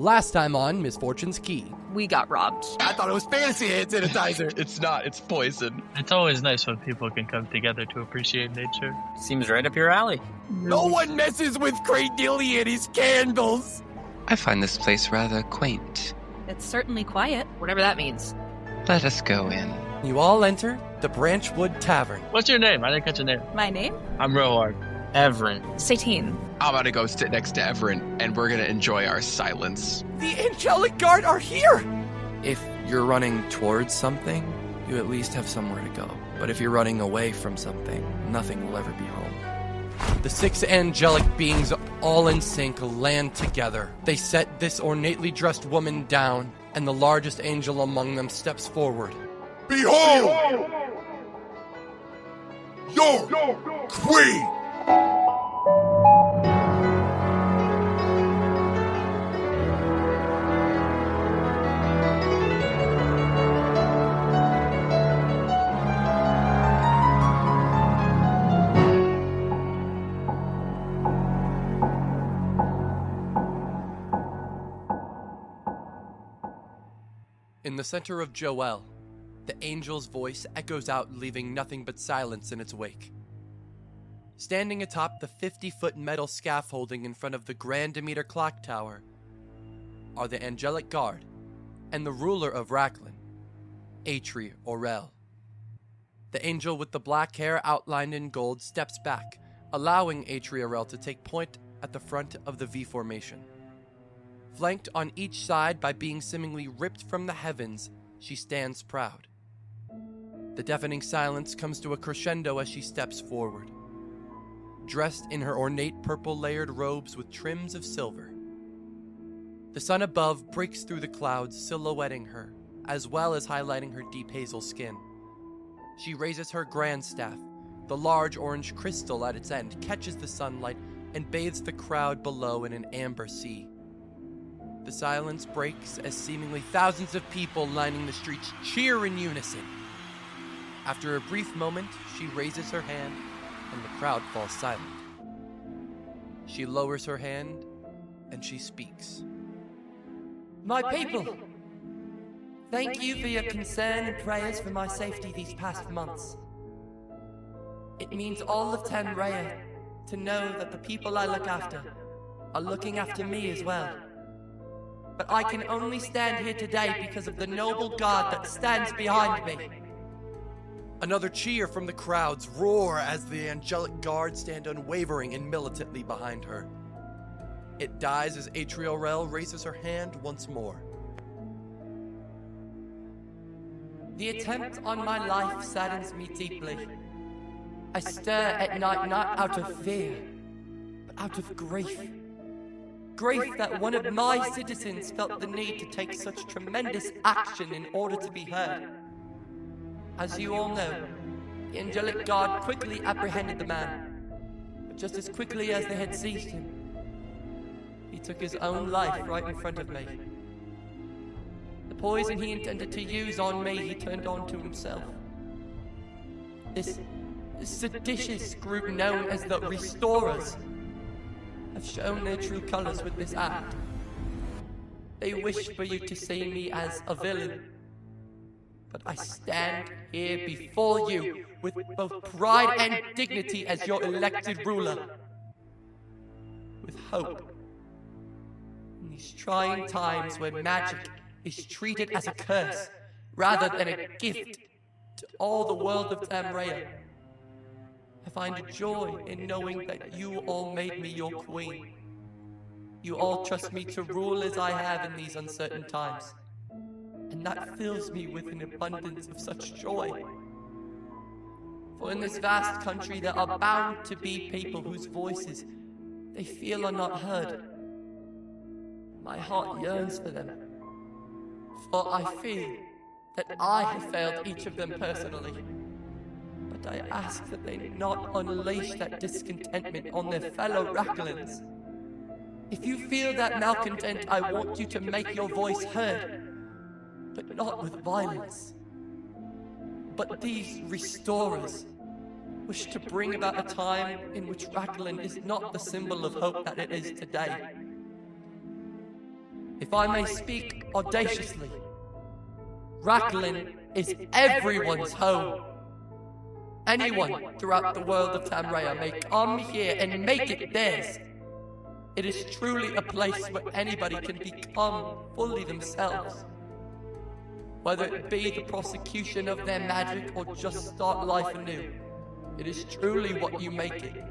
Last time on Misfortune's Key. We got robbed. I thought it was fancy hand sanitizer. It's not, it's poison. It's always nice when people can come together to appreciate nature. Seems right up your alley. No one messes with Cradilly and his candles. I find this place rather quaint. It's certainly quiet. Whatever that means. Let us go in. You all enter the Branchwood Tavern. What's your name? I didn't catch your name. My name? I'm Rohard. Everin. Satine. I'm gonna go sit next to Everin, and we're gonna enjoy our silence. The Angelic Guard are here. If you're running towards something, you at least have somewhere to go. But if you're running away from something, nothing will ever be home. The 6 angelic beings, all in sync, land together. They set this ornately dressed woman down, and the largest angel among them steps forward. Behold! Your queen! In the center of Joel, the angel's voice echoes out, leaving nothing but silence in its wake. Standing atop the 50-foot metal scaffolding in front of the Grand Demeter Clock Tower are the Angelic Guard and the ruler of Racklin, Ep.3 Orel. The angel with the black hair outlined in gold steps back, allowing Ep.3 Orel to take point at the front of the V formation. Flanked on each side by beings seemingly ripped from the heavens, she stands proud. The deafening silence comes to a crescendo as she steps forward, dressed in her ornate purple layered robes with trims of silver. The sun above breaks through the clouds, silhouetting her, as well as highlighting her deep hazel skin. She raises her grand staff. The large orange crystal at its end catches the sunlight and bathes the crowd below in an amber sea. The silence breaks as seemingly thousands of people lining the streets cheer in unison. After a brief moment, she raises her hand and the crowd falls silent. She lowers her hand and she speaks. My people, thank you for your concern and prayers for my safety these past months. It means all of Tamraya to know that the people I look after are looking after me as well. But I can only stand here today because of the noble God that stands behind me. Another cheer from the crowds roar as the Angelic Guard stand unwavering and militantly behind her. It dies as Ep.3 Orel raises her hand once more. The attempt on my life saddens me deeply. I stir at night not out of fear, but out of grief. Grief that one of my citizens felt the need to take such tremendous action in order to be heard. As you all know, the Angelic Guard quickly apprehended the man, but just as quickly as they had seized him, he took his own life right in front of me. The poison he intended to use on me, he turned on to himself. This seditious group known as the Restorers have shown their true colors with this act. They wish for you to see me as a villain, but I stand here before you with both pride and dignity as your elected ruler, with hope. In these trying times where magic is treated as a curse rather than a gift to all the world of Tamraya, I find a joy in knowing that you all made me your queen. You all trust me to rule as I have in these uncertain times, and that fills me with an abundance of such joy. For in this vast country there are bound to be people whose voices they feel are not heard. My heart yearns for them, for I feel that I have failed each of them personally. But I ask that they not unleash that discontentment on their fellow Racklins. If you feel that malcontent, I want you to make your voice heard, but not with violence. But these Restorers wish to bring about a time in which Racklin is not the symbol of hope that it is today. If I may speak audaciously, Racklin is everyone's home. Anyone throughout the world of Tamrea may come here and make it theirs. It is truly a place where anybody can become fully themselves. Whether it be the prosecution of their magic or just start life anew, it is truly what you make it.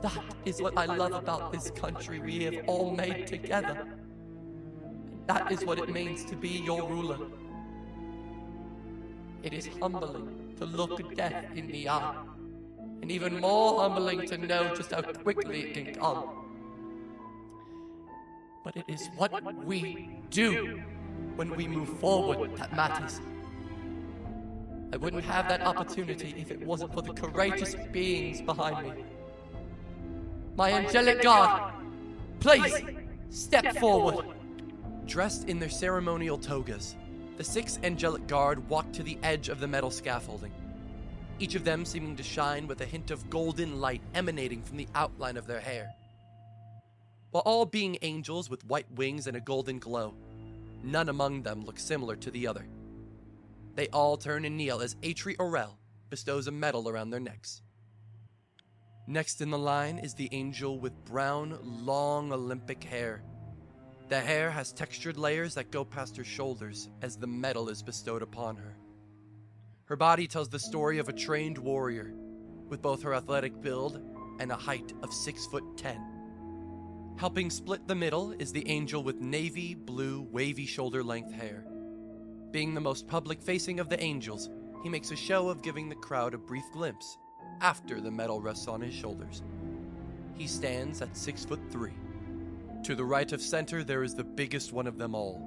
That is what I love about this country we have all made together. That is what it means to be your ruler. It is humbling to look death in the eye, and even more humbling to know just how quickly it can come. But it is what we do when we move forward that matters. I wouldn't have that opportunity if it wasn't for the courageous beings behind me. My angelic guard, please step forward. Dressed in their ceremonial togas, the 6 angelic guard walk to the edge of the metal scaffolding, each of them seeming to shine with a hint of golden light emanating from the outline of their hair. While all being angels with white wings and a golden glow, none among them look similar to the other. They all turn and kneel as Ep.3 bestows a medal around their necks. Next in the line is the angel with brown, long Olympic hair. The hair has textured layers that go past her shoulders as the medal is bestowed upon her. Her body tells the story of a trained warrior, with both her athletic build and a height of 6'10". Helping split the middle is the angel with navy blue, wavy shoulder-length hair. Being the most public-facing of the angels, he makes a show of giving the crowd a brief glimpse after the medal rests on his shoulders. He stands at 6'3". To the right of center, there is the biggest one of them all.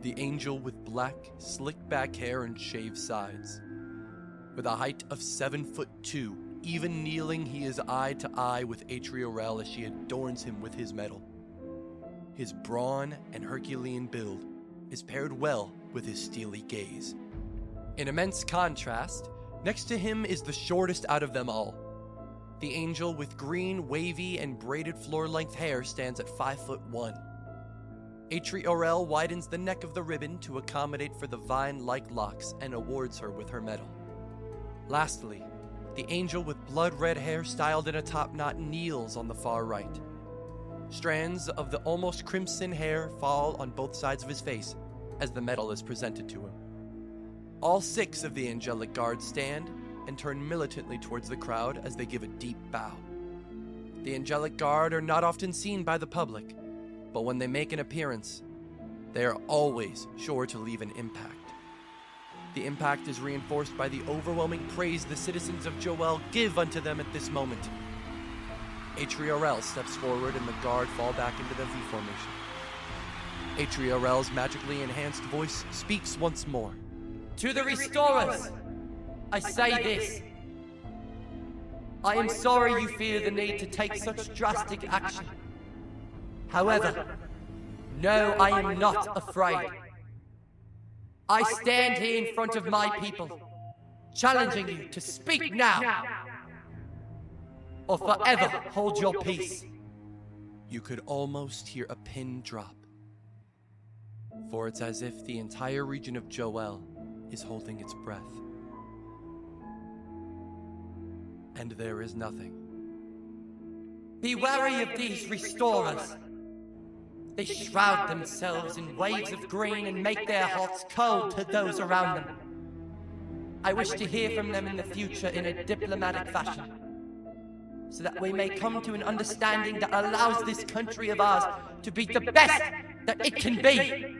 The angel with black, slick-back hair and shaved sides. With a height of 7'2", even kneeling, he is eye to eye with Ep.3 as she adorns him with his medal. His brawn and Herculean build is paired well with his steely gaze. In immense contrast, next to him is the shortest out of them all. The angel with green, wavy, and braided floor-length hair stands at 5'1". Ep.3 widens the neck of the ribbon to accommodate for the vine-like locks and awards her with her medal. Lastly, the angel with blood-red hair styled in a top knot kneels on the far right. Strands of the almost crimson hair fall on both sides of his face as the medal is presented to him. All 6 of the angelic guards stand and turn militantly towards the crowd as they give a deep bow. The angelic guard are not often seen by the public, but when they make an appearance, they are always sure to leave an impact. The impact is reinforced by the overwhelming praise the citizens of Joel give unto them at this moment. Ep.3 steps forward and the guard fall back into the V formation. Ep.3's magically enhanced voice speaks once more. To the restorers, I say this. I am sorry you feel the need to take such drastic action. However, no, I am not afraid. I stand here in front of my people, challenging you to speak now, or forever hold your peace. You could almost hear a pin drop, for it's as if the entire region of Joel is holding its breath. And there is nothing. Be wary of these restorers. They shroud themselves in waves of green and make their hearts cold to those around them. I wish to hear from them in the future in a diplomatic fashion, so that we may come to an understanding that allows this country of ours to be the best that it can be.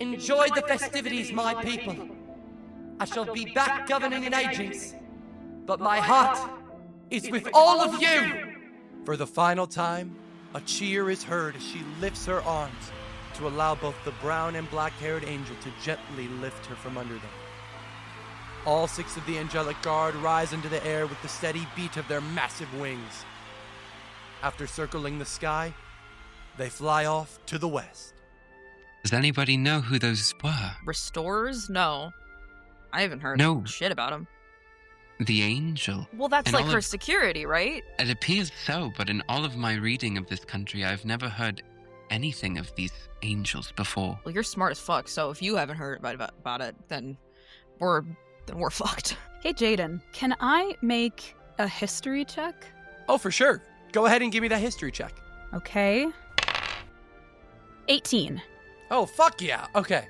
Enjoy the festivities, my people. I shall be back governing in Ajax, but my heart is with all of you. For the final time, a cheer is heard as she lifts her arms to allow both the brown and black-haired angel to gently lift her from under them. All 6 of the angelic guard rise into the air with the steady beat of their massive wings. After circling the sky, they fly off to the west. Does anybody know who those were? Restorers? No. I haven't heard No. shit about them. The angel. Well, that's And like all her of- security, right? It appears so, but in all of my reading of this country, I've never heard anything of these angels before. Well, you're smart as fuck, so if you haven't heard about it, then we're fucked. Hey, Jaden, can I make a history check? Oh, for sure. Go ahead and give me that history check. Okay. 18. Oh, fuck yeah. Okay.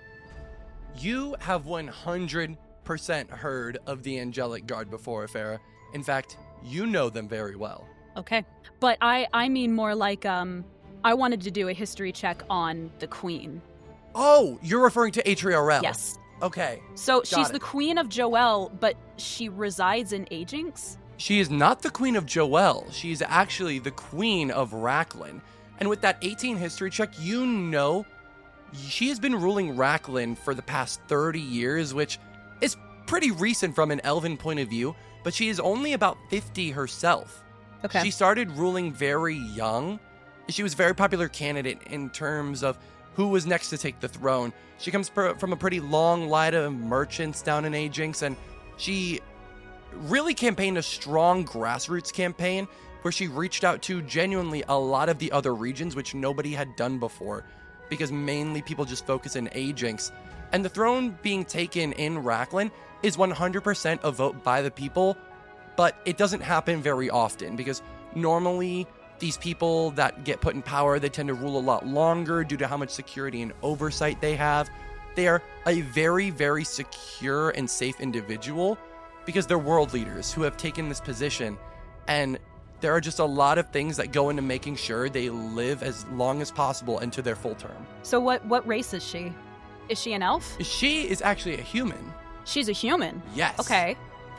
You have 100% heard of the Angelic Guard before, Farah. In fact, you know them very well. Okay. But I mean more like, I wanted to do a history check on the queen. Oh, you're referring to Atriarel. Yes. Okay. So Got she's it. the queen of Joel, but she resides in Ajinx? She is not the queen of Joel. She's actually the queen of Racklin. And with that 18 history check, you know she has been ruling Racklin for the past 30 years, which is pretty recent from an elven point of view, but she is only about 50 herself. Okay. She started ruling very young. She was a very popular candidate in terms of who was next to take the throne. She comes from a pretty long line of merchants down in Ajinx, and she really campaigned a strong grassroots campaign where she reached out to genuinely a lot of the other regions, which nobody had done before, because mainly people just focus in Ajinx. And the throne being taken in Racklin is 100% a vote by the people, but it doesn't happen very often because normally these people that get put in power, they tend to rule a lot longer due to how much security and oversight they have. They are a very, very secure and safe individual because they're world leaders who have taken this position, and there are just a lot of things that go into making sure they live as long as possible into their full term. So what race is she? Is she an elf? She is actually a human. She's a human? Yes. Okay.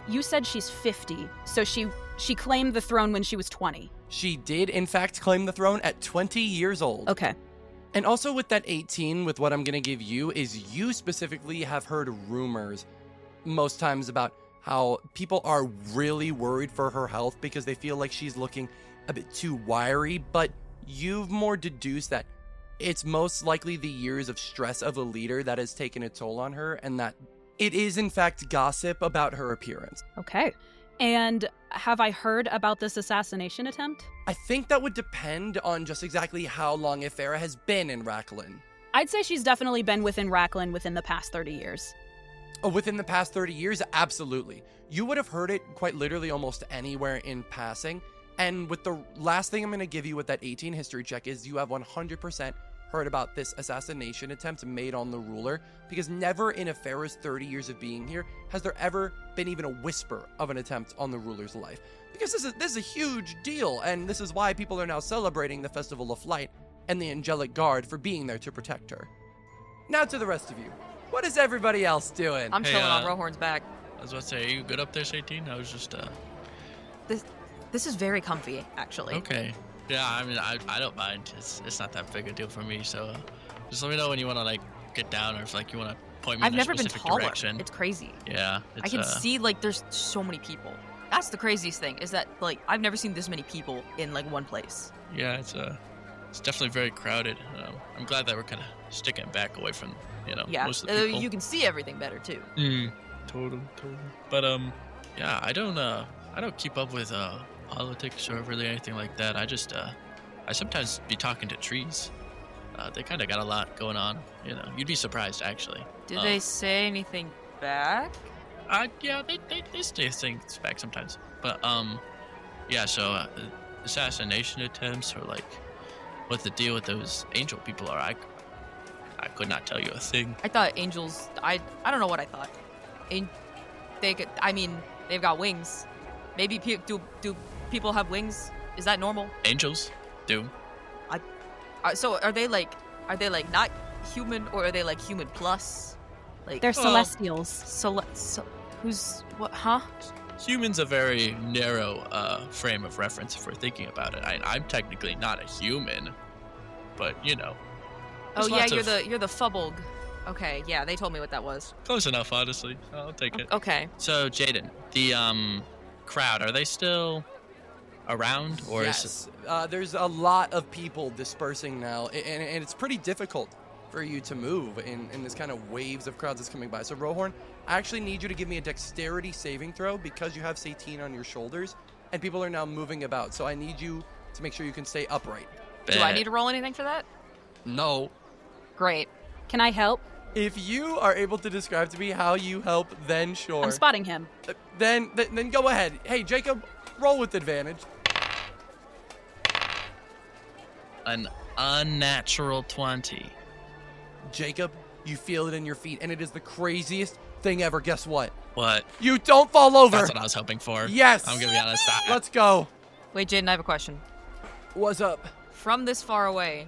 You said she's 50, so she claimed the throne when she was 20. She did, in fact, claim the throne at 20 years old. Okay. And also with that 18, with what I'm going to give you, is you specifically have heard rumors most times about how people are really worried for her health because they feel like she's looking a bit too wiry, but you've more deduced that it's most likely the years of stress of a leader that has taken a toll on her, and that it is in fact gossip about her appearance. Okay. And have I heard about this assassination attempt? I think that would depend on just exactly how long Ifera has been in Racklin. I'd say she's definitely been within Racklin within the past 30 years. Oh, within the past 30 years? Absolutely. You would have heard it quite literally almost anywhere in passing. And with the last thing I'm going to give you with that 18 history check is you have 100% heard about this assassination attempt made on the ruler, because never in Ifera's 30 years of being here has there ever been even a whisper of an attempt on the ruler's life. Because this is a huge deal, and this is why people are now celebrating the Festival of Light and the Angelic Guard for being there to protect her. Now to the rest of you. What is everybody else doing? I'm chilling on Rohorn's back. I was about to say, are you good up there, 18? I was just, This is very comfy, actually. Okay. Yeah, I mean, I don't mind. It's not that big a deal for me, so just let me know when you want to, like, get down or if, like, you want to point me I've in a never been specific taller. direction. It's crazy. Yeah. I can see, like, there's so many people. That's the craziest thing, is that, like, I've never seen this many people in, like, one place. Yeah, it's definitely very crowded. I'm glad that we're kind of sticking back away from, Yeah, most of the people. you can see everything better, too. Totally. But, yeah, I don't keep up with, politics or really anything like that. I just, I sometimes be talking to trees. They kind of got a lot going on, You'd be surprised, actually. Did they say anything back? Yeah, they say things back sometimes. But, yeah, so, assassination attempts or, like, what the deal with those angel people are, I could not tell you a thing. I thought angels, I don't know what I thought. They've got wings. Maybe do people have wings? Is that normal? Angels do. So are they like not human, or are they like human plus? Like They're celestials. Who's what? Huh? Human's a very narrow frame of reference if we're thinking about it. I'm technically not a human, but Oh there's yeah, lots you're the Fubulg. Okay, yeah, they told me what that was. Close enough, honestly. I'll take it. Okay. So Jaden, the crowd, are they still around, or yes. There's a lot of people dispersing now, and it's pretty difficult for you to move in this kind of waves of crowds that's coming by. So Rohorn, I actually need you to give me a dexterity saving throw because you have Satine on your shoulders, and people are now moving about. So I need you to make sure you can stay upright. Do I need to roll anything for that? No. Great. Can I help? If you are able to describe to me how you help, then sure. I'm spotting him. Then go ahead. Hey, Jacob, roll with advantage. An unnatural 20. Jacob, you feel it in your feet, and it is the craziest thing ever. Guess what? What? You don't fall over. That's what I was hoping for. Yes. I'm gonna be honest. Let's go. Wait, Jaden, I have a question. What's up? From this far away,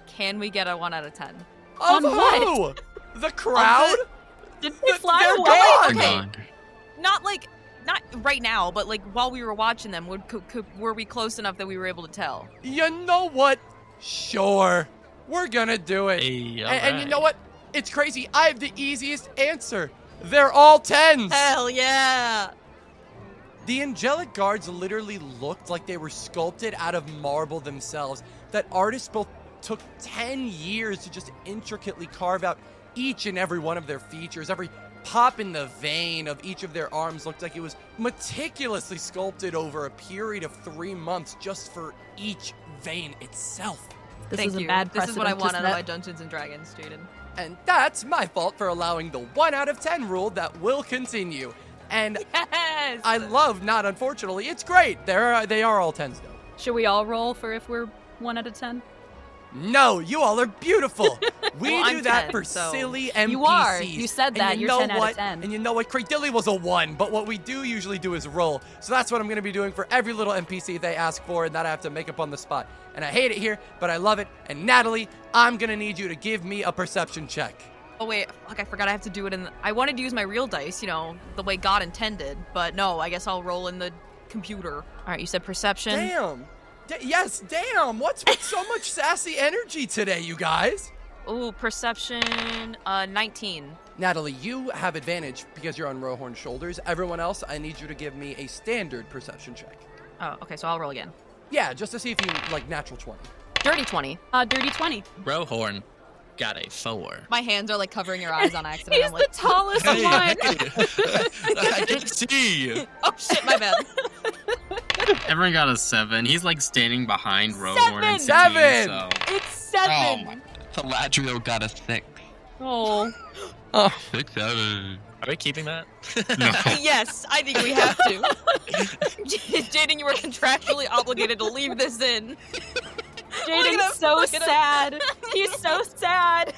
can we get a 1 out of 10? Of On what? who? The crowd? Did they fly They're away? gone. Okay. God. Not right now, but like while we were watching them, were we close enough that we were able to tell? You know what? Sure. We're gonna do it. Hey, And you know what? It's crazy. I have the easiest answer. They're all 10s. Hell yeah! The angelic guards literally looked like they were sculpted out of marble themselves. That artists both took 10 years to just intricately carve out each and every one of their features. Every pop in the vein of each of their arms looked like it was meticulously sculpted over a period of 3 months just for each vein itself. This Thank is a you. bad This precedent is what I want to out of set. my Dungeons and Dragons, Jaden. And that's my fault for allowing the 1 out of 10 rule that will continue. And Yes! I love, not unfortunately, it's great. They are all 10s though. Should we all roll for if we're 1 out of 10? No, you all are beautiful. We Well, do I'm that 10, for so- silly NPCs. You are. You said that. And You're know 10 out of what? 10. And you know what? Cradilly was a 1, but what we do usually do is roll. So that's what I'm going to be doing for every little NPC they ask for, and that I have to make up on the spot. And I hate it here, but I love it. And Natalie, I'm going to need you to give me a perception check. Oh wait, fuck, I forgot I have to do it in I wanted to use my real dice, you know, the way God intended, but no, I guess I'll roll in the computer. All right, you said perception. Damn. Yes, damn. What's with so much sassy energy today, you guys? Ooh, perception, 19. Natalie, you have advantage because you're on Rohorn's shoulders. Everyone else, I need you to give me a standard perception check. Oh, okay, so I'll roll again. Yeah, just to see if you, like, natural 20. Dirty 20. Dirty 20. Rohorn got a 4. My hands are like covering your eyes on accident. He's I'm like, the tallest Hey, one. I didn't see. oh shit, my bad. Everyone got a 7. He's like standing behind Rohorn and 7! 16, so. It's Oh 7. my. Galadriel got a 6. Oh. 6 7. Are we keeping that? Yes, I think we have to. Jaden, you were contractually obligated to leave this in. Jaden's so sad. He's so sad.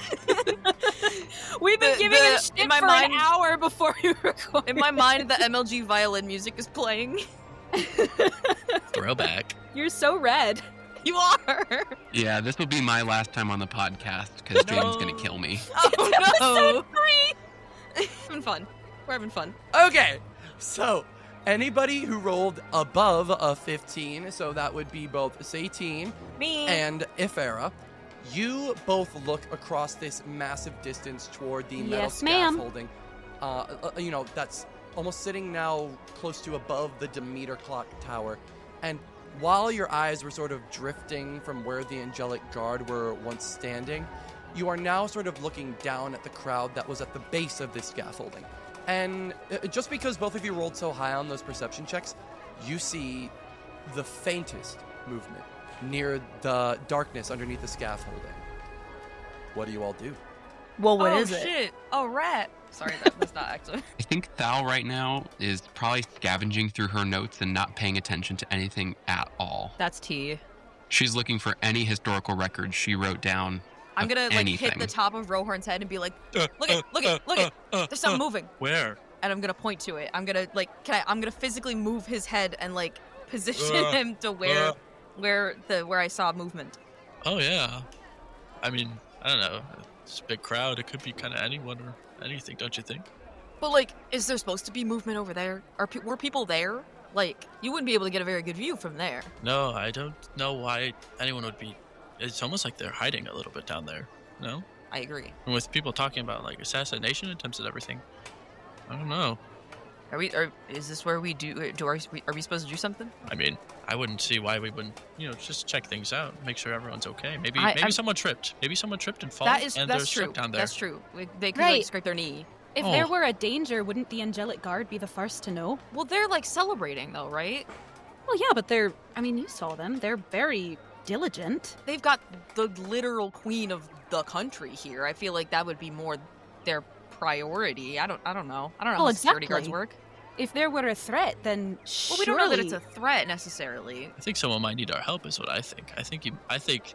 We've been giving him shit in my for mind- an hour before we record. In my mind, the MLG violin music is playing. Throwback. You're so red. You are. Yeah, this will be my last time on the podcast because Jaden's going to kill me. Oh no. Having fun. We're having fun. Okay, so anybody who rolled above a 15, so that would be both Satine Me. and Ifera, you both look across this massive distance toward the metal Yes, ma'am. scaffolding. You know, that's almost sitting now close to above the Demeter clock tower. And while your eyes were sort of drifting from where the angelic guard were once standing, you are now sort of looking down at the crowd that was at the base of this scaffolding. And just because both of you rolled so high on those perception checks, you see the faintest movement near the darkness underneath the scaffolding. What do you all do? Well, what oh, is it? Shit. Oh, rat. Sorry, that was not actually. I think Thal right now is probably scavenging through her notes and not paying attention to anything at all. That's T. She's looking for any historical records she wrote down. I'm of gonna like anything. hit the top of Rohorn's head and be like, look it. There's something moving. Where? And I'm gonna point to it. I'm gonna like, I'm gonna physically move his head and like position him to where I saw movement. Oh yeah. I mean, I don't know. It's a big crowd. It could be kind of anyone or anything, don't you think? But like, is there supposed to be movement over there? Were people there? Like, you wouldn't be able to get a very good view from there. No, I don't know why anyone would be. It's almost like they're hiding a little bit down there. No? I agree. And with people talking about like assassination attempts and everything. I don't know. Is this where we do? Are we supposed to do something? I mean, I wouldn't see why we wouldn't, just check things out, make sure everyone's okay. Maybe someone tripped. Maybe someone tripped and fell. That's and true. they're stuck down there. That's true. They could Right. like scrape their knee. If there were a danger, wouldn't the angelic guard be the first to know? Well, they're like celebrating though, right? Well, yeah, but you saw them. They're very diligent. They've got the literal queen of the country here. I feel like that would be more their priority. I don't know. I don't know how security guards work. If there were a threat, then Well, we don't know that it's a threat necessarily. I think someone might need our help is what I think. I think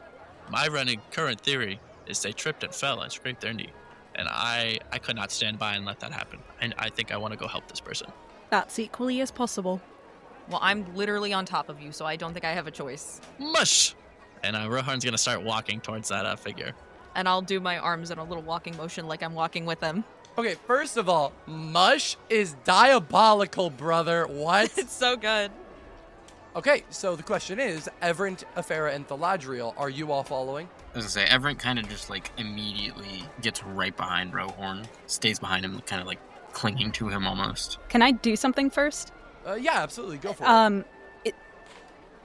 my running current theory is they tripped and fell and scraped their knee. And I could not stand by and let that happen. And I think I want to go help this person. That's equally as possible. Well, I'm literally on top of you, so I don't think I have a choice. Mush! And Rohan's going to start walking towards that figure. And I'll do my arms in a little walking motion like I'm walking with them. Okay, first of all, mush is diabolical, brother. What? It's so good. Okay, so the question is, Everett, Afera, and Thaladriel, are you all following? I was gonna say, Everett kind of just like immediately gets right behind Rohorn, stays behind him, kind of like clinging to him almost. Can I do something first? Yeah, absolutely. Go for it.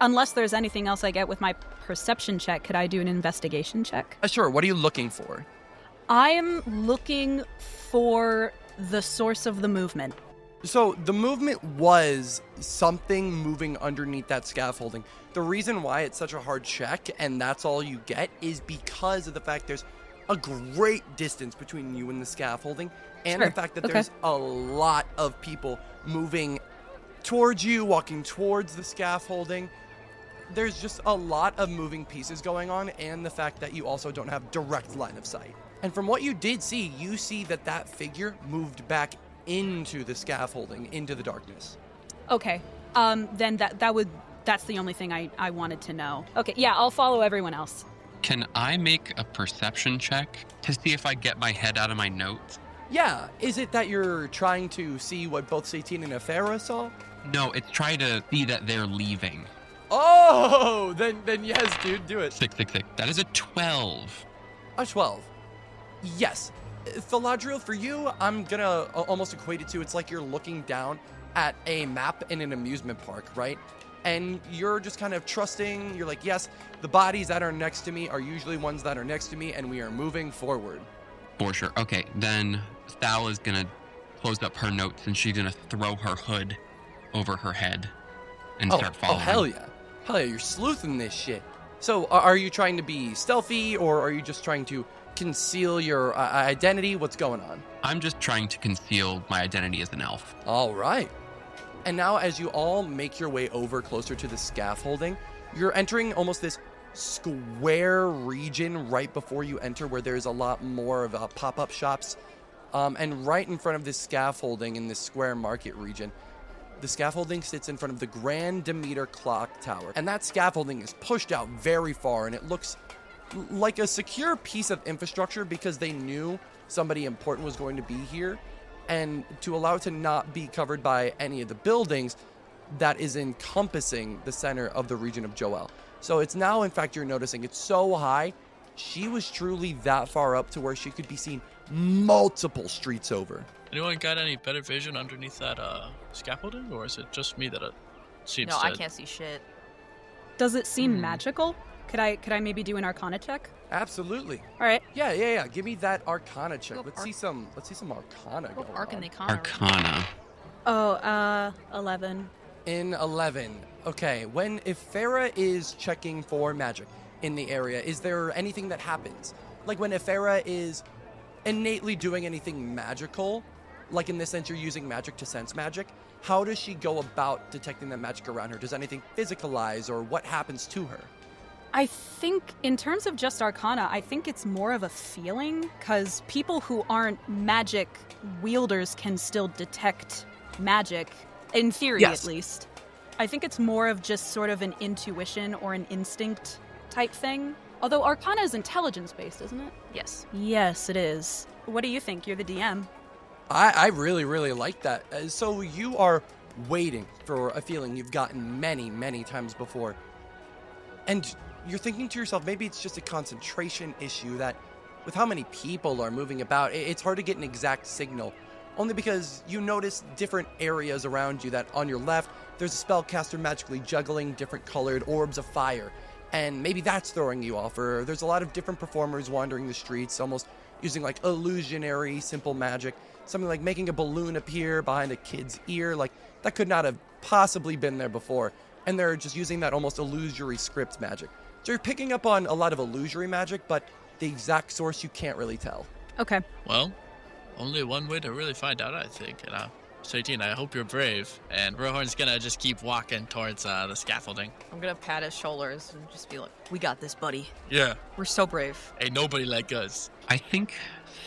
Unless there's anything else I get with my perception check, could I do an investigation check? Sure. What are you looking for? I am looking for the source of the movement. So the movement was something moving underneath that scaffolding. The reason why it's such a hard check and that's all you get is because of the fact there's a great distance between you and the scaffolding and the fact that there's a lot of people moving towards you, walking towards the scaffolding. There's just a lot of moving pieces going on and the fact that you also don't have direct line of sight. And from what you did see, you see that that figure moved back into the scaffolding, into the darkness. Okay. Then that's the only thing I wanted to know. Okay, yeah, I'll follow everyone else. Can I make a perception check to see if I get my head out of my notes? Yeah, is it that you're trying to see what both Satine and Afera saw? No, it's trying to see that they're leaving. Oh, then yes, dude, do it. 6. That is a 12. A 12. Yes. Thaladriel, for you, I'm gonna almost equate it to, it's like you're looking down at a map in an amusement park, right? And you're just kind of trusting, you're like, yes, the bodies that are next to me are usually ones that are next to me, and we are moving forward. For sure. Okay, then Thal is gonna close up her notes, and she's gonna throw her hood over her head and start following. Oh, hell yeah. Hell yeah, you're sleuthing this shit. So, are you trying to be stealthy, or are you just trying to conceal your identity? What's going on? I'm just trying to conceal my identity as an elf. All right. And now as you all make your way over closer to the scaffolding, you're entering almost this square region right before you enter where there's a lot more of pop-up shops. And right in front of this scaffolding in this square market region, the scaffolding sits in front of the Grand Demeter Clock Tower. And that scaffolding is pushed out very far, and it looks like a secure piece of infrastructure because they knew somebody important was going to be here, and to allow it to not be covered by any of the buildings that is encompassing the center of the region of Joel. So it's now, in fact, you're noticing it's so high, she was truly that far up to where she could be seen multiple streets over. Anyone got any better vision underneath that scaffolding, or is it just me that seems No, to... I can't see shit. Does it seem magical? Could I maybe do an Arcana check? Absolutely. All right. Yeah. Give me that Arcana check. Let's see some Arcana going on. Arcana. Oh, 11. In 11. Okay, if Farah is checking for magic in the area, is there anything that happens? Like when Farah is innately doing anything magical, like in this sense you're using magic to sense magic, how does she go about detecting that magic around her? Does anything physicalize, or what happens to her? I think in terms of just Arcana, I think it's more of a feeling, because people who aren't magic wielders can still detect magic, in theory at least. I think it's more of just sort of an intuition or an instinct type thing. Although Arcana is intelligence-based, isn't it? Yes. Yes, it is. What do you think? You're the DM. I really, really like that. So you are waiting for a feeling you've gotten many, many times before. And you're thinking to yourself, maybe it's just a concentration issue that with how many people are moving about, it's hard to get an exact signal. Only because you notice different areas around you that on your left, there's a spellcaster magically juggling different colored orbs of fire. And maybe that's throwing you off. Or there's a lot of different performers wandering the streets, almost using like illusionary, simple magic. Something like making a balloon appear behind a kid's ear. Like that could not have possibly been there before. And they're just using that almost illusory script magic. So you're picking up on a lot of illusory magic, but the exact source you can't really tell. Okay. Well, only one way to really find out, I think. And 18, I hope you're brave. And Rohorn's gonna just keep walking towards the scaffolding. I'm gonna pat his shoulders and just be like, we got this, buddy. Yeah. We're so brave. Ain't nobody like us. I think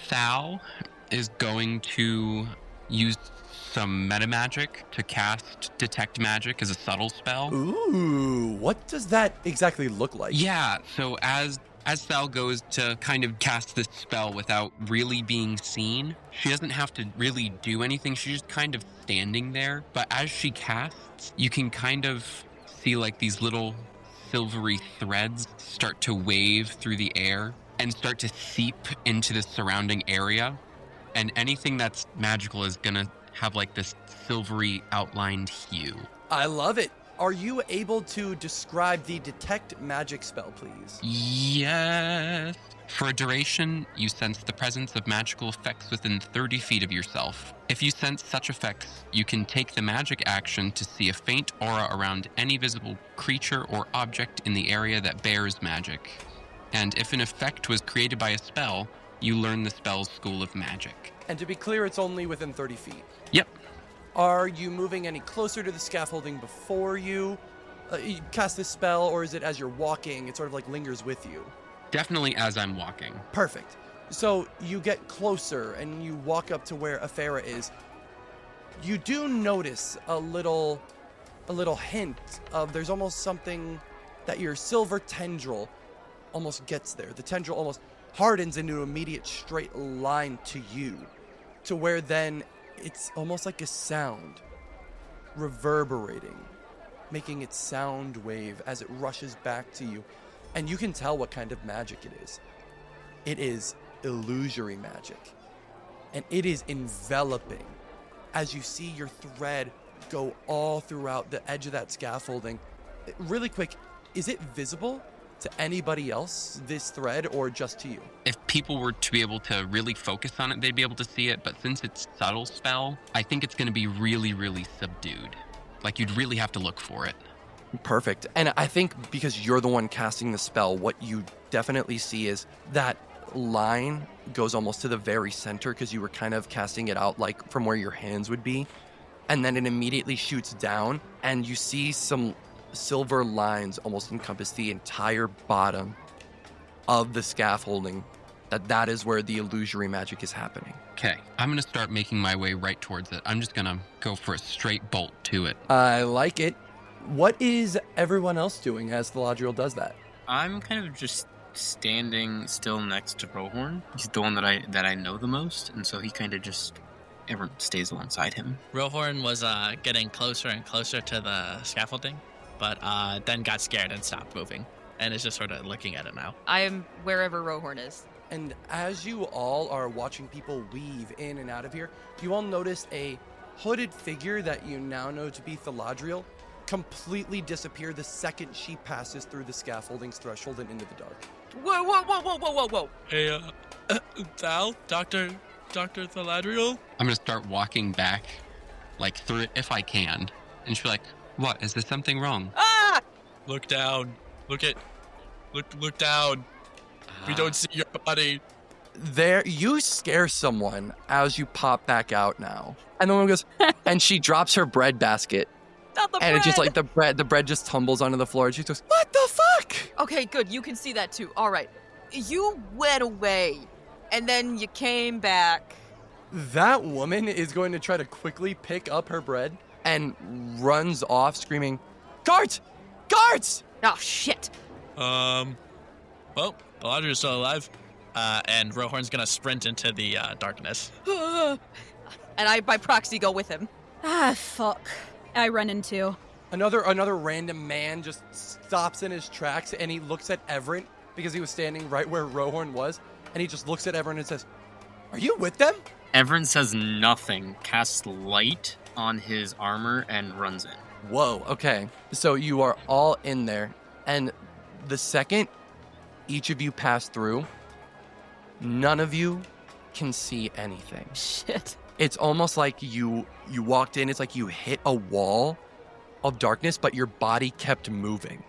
Thal is going to use some meta magic to cast Detect Magic as a subtle spell. Ooh, what does that exactly look like? Yeah, so as Thal goes to kind of cast this spell without really being seen, she doesn't have to really do anything. She's just kind of standing there. But as she casts, you can kind of see like these little silvery threads start to wave through the air and start to seep into the surrounding area. And anything that's magical is going to have like this silvery outlined hue. I love it. Are you able to describe the Detect Magic spell, please? Yes. For a duration, you sense the presence of magical effects within 30 feet of yourself. If you sense such effects, you can take the magic action to see a faint aura around any visible creature or object in the area that bears magic. And if an effect was created by a spell, you learn the spell's school of magic. And to be clear, it's only within 30 feet. Yep. Are you moving any closer to the scaffolding before you cast this spell, or is it as you're walking, it sort of like lingers with you? Definitely as I'm walking. Perfect. So you get closer and you walk up to where Afera is. You do notice a little hint of there's almost something that your silver tendril almost gets there. The tendril almost hardens into an immediate straight line to you, to where then it's almost like a sound reverberating, making its sound wave as it rushes back to you. And you can tell what kind of magic it is. It is illusory magic. And it is enveloping as you see your thread go all throughout the edge of that scaffolding. Really quick, is it visible to anybody else, this thread, or just to you? If people were to be able to really focus on it, they'd be able to see it. But since it's subtle spell, I think it's going to be really, really subdued. Like, you'd really have to look for it. Perfect. And I think because you're the one casting the spell, what you definitely see is that line goes almost to the very center, because you were kind of casting it out like from where your hands would be. And then it immediately shoots down, and you see some silver lines almost encompass the entire bottom of the scaffolding. That is where the illusory magic is happening. Okay, I'm going to start making my way right towards it. I'm just going to go for a straight bolt to it. I like it. What is everyone else doing as Theladriel does that? I'm kind of just standing still next to Rohorn. He's the one that I know the most, and so he kind of just everyone stays alongside him. Rohorn was getting closer and closer to the scaffolding, but then got scared and stopped moving, and is just sort of looking at it now. I am wherever Rohorn is. And as you all are watching people weave in and out of here, you all notice a hooded figure that you now know to be Theladriel completely disappear the second she passes through the scaffolding's threshold and into the dark. Whoa. Hey, Thal? Dr. Theladriel? I'm going to start walking back, like, through it if I can. And she'll be like, what? Is there something wrong? Ah! Look down. Look down. We don't see your body. There, you scare someone as you pop back out now. And the woman goes, and she drops her bread basket. Not the and bread! it's just like the bread just tumbles onto the floor, and she goes, what the fuck? Okay, good. You can see that too. All right. You went away, and then you came back. That woman is going to try to quickly pick up her bread and runs off screaming, Guards! Guards! Oh, shit. Well, Theladriel's still alive. And Rohorn's gonna sprint into the darkness. And I, by proxy, go with him. Ah, fuck. I run into. Another random man just stops in his tracks, and he looks at Everett because he was standing right where Rohorn was, and he just looks at Everett and says, are you with them? Everett says nothing, casts light on his armor, and runs in. Whoa, okay. So you are all in there, and the second each of you pass through, none of you can see anything. Shit. It's almost like you walked in, it's like you hit a wall of darkness, but your body kept moving.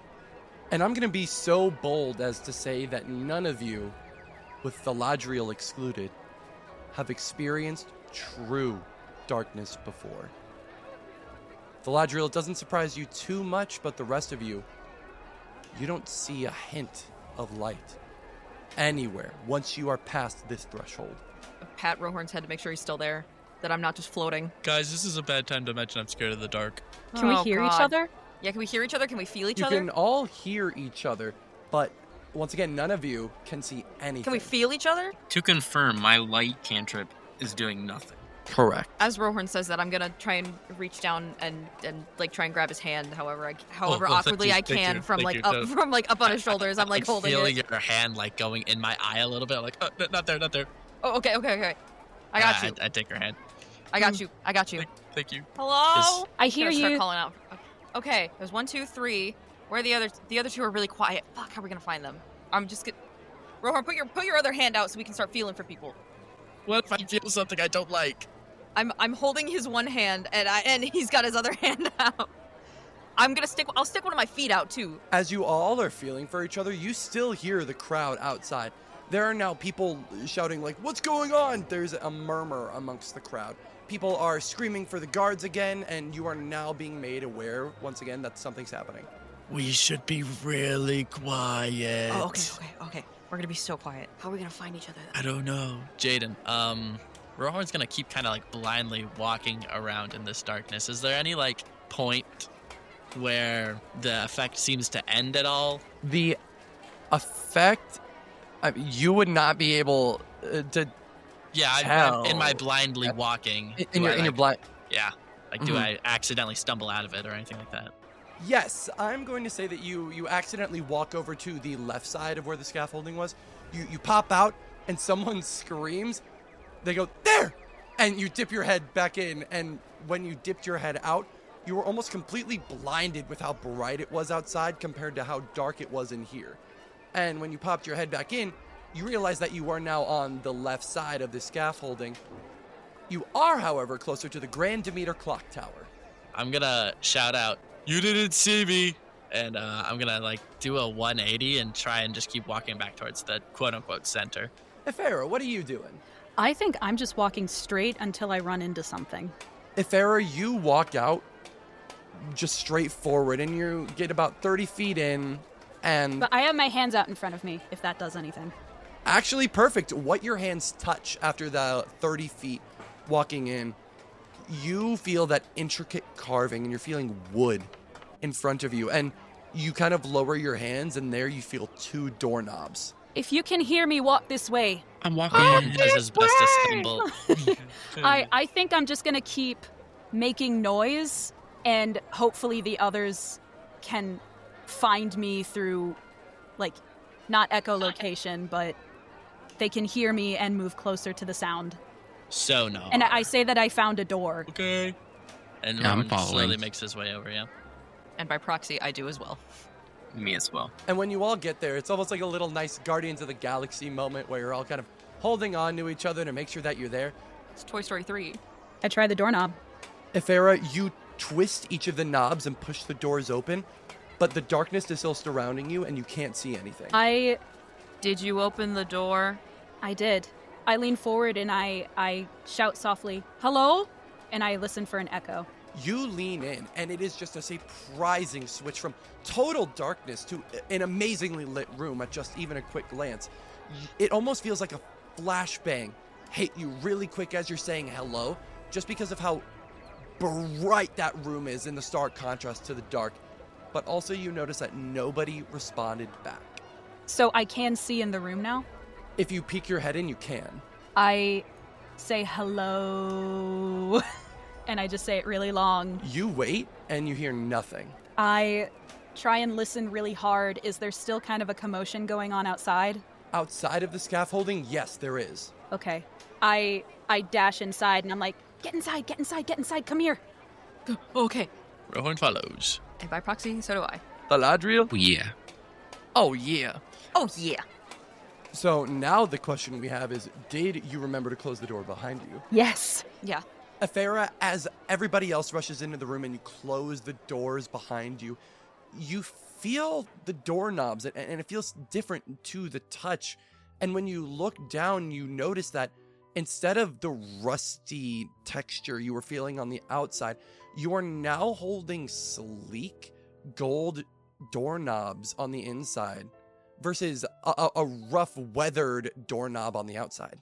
And I'm going to be so bold as to say that none of you, with the Ladriel excluded, have experienced true darkness before. The Ladriel doesn't surprise you too much, but the rest of you, you don't see a hint of light anywhere once you are past this threshold. Pat Rohorn's head to make sure he's still there, that I'm not just floating. Guys, this is a bad time to mention I'm scared of the dark. Can we hear each other? Yeah, can we hear each other? Can we feel each You other? can all hear each other, but once again, none of you can see anything. Can we feel each other? To confirm, my light cantrip is doing nothing. Correct. As Rohorn says that, I'm gonna try and reach down and like try and grab his hand, however thank awkwardly you, I thank can you, from thank like you. up from like up on his shoulders. I'm like holding feeling it. your hand like going in my eye a little bit. I'm like, oh, not there, not there. Oh, okay. I got you. I take your hand. I got you. Thank you. Hello. Yes. I hear Start you. calling out. Okay, there's 1, 2, 3. Where are the other? The other two are really quiet. Fuck, how are we gonna find them? I'm just gonna. Rohorn, put your other hand out so we can start feeling for people. What if I feel something I don't like? I'm holding his one hand and he's got his other hand out. I'll stick one of my feet out too. As you all are feeling for each other, you still hear the crowd outside. There are now people shouting like, "What's going on?" There's a murmur amongst the crowd. People are screaming for the guards again, and you are now being made aware once again that something's happening. We should be really quiet. Oh, okay. We're gonna be so quiet. How are we gonna find each other? I don't know. Jaden, Rohorn's gonna keep kind of like blindly walking around in this darkness. Is there any like point where the effect seems to end at all? The effect, you would not be able to. Yeah, tell. I'm in my blindly walking. In your blind. Yeah. Like, do I accidentally stumble out of it or anything like that? Yes, I'm going to say that you accidentally walk over to the left side of where the scaffolding was. You pop out and someone screams. They go, "There!" And you dip your head back in, and when you dipped your head out, you were almost completely blinded with how bright it was outside compared to how dark it was in here. And when you popped your head back in, you realize that you are now on the left side of the scaffolding. You are, however, closer to the Grand Demeter Clock Tower. I'm gonna shout out, "You didn't see me!" And I'm gonna like do a 180 and try and just keep walking back towards the quote-unquote center. Ifera, what are you doing? I think I'm just walking straight until I run into something. Ifera, you walk out just straight forward, and you get about 30 feet in, and... But I have my hands out in front of me, if that does anything. Actually, perfect. What your hands touch after the 30 feet walking in, you feel that intricate carving, and you're feeling wood in front of you, and you kind of lower your hands, and there you feel 2 doorknobs. If you can hear me walk this way. I'm walking. Does his best to stumble. I think I'm just going to keep making noise, and hopefully the others can find me through, like, not echolocation, but they can hear me and move closer to the sound. So no. And I say that I found a door. Okay. And Yeah, I'm Rowan following. slowly makes his way over, yeah. And by proxy, I do as well. Me as well. And when you all get there, it's almost like a little nice Guardians of the Galaxy moment where you're all kind of holding on to each other to make sure that you're there. It's Toy Story 3. I try the doorknob. Ifera, you twist each of the knobs and push the doors open, but the darkness is still surrounding you and you can't see anything. Did you open the door? I did. I lean forward and I shout softly, "Hello?" And I listen for an echo. You lean in, and it is just a surprising switch from total darkness to an amazingly lit room at just even a quick glance. It almost feels like a flashbang hit you really quick as you're saying hello, just because of how bright that room is in the stark contrast to the dark. But also you notice that nobody responded back. So I can see in the room now? If you peek your head in, you can. I say hello, and I just say it really long. You wait, and you hear nothing. I try and listen really hard. Is there still kind of a commotion going on outside? Outside of the scaffolding, yes, there is. Okay. I dash inside, and I'm like, get inside, come here. Okay. Rowan follows. And by proxy, so do I. Galadriel? Yeah. Oh, yeah. Oh, yeah. So now the question we have is, did you remember to close the door behind you? Yes. Yeah. Ifera, as everybody else rushes into the room and you close the doors behind you, you feel the doorknobs, and it feels different to the touch. And when you look down, you notice that instead of the rusty texture you were feeling on the outside, you are now holding sleek gold doorknobs on the inside versus a rough, weathered doorknob on the outside.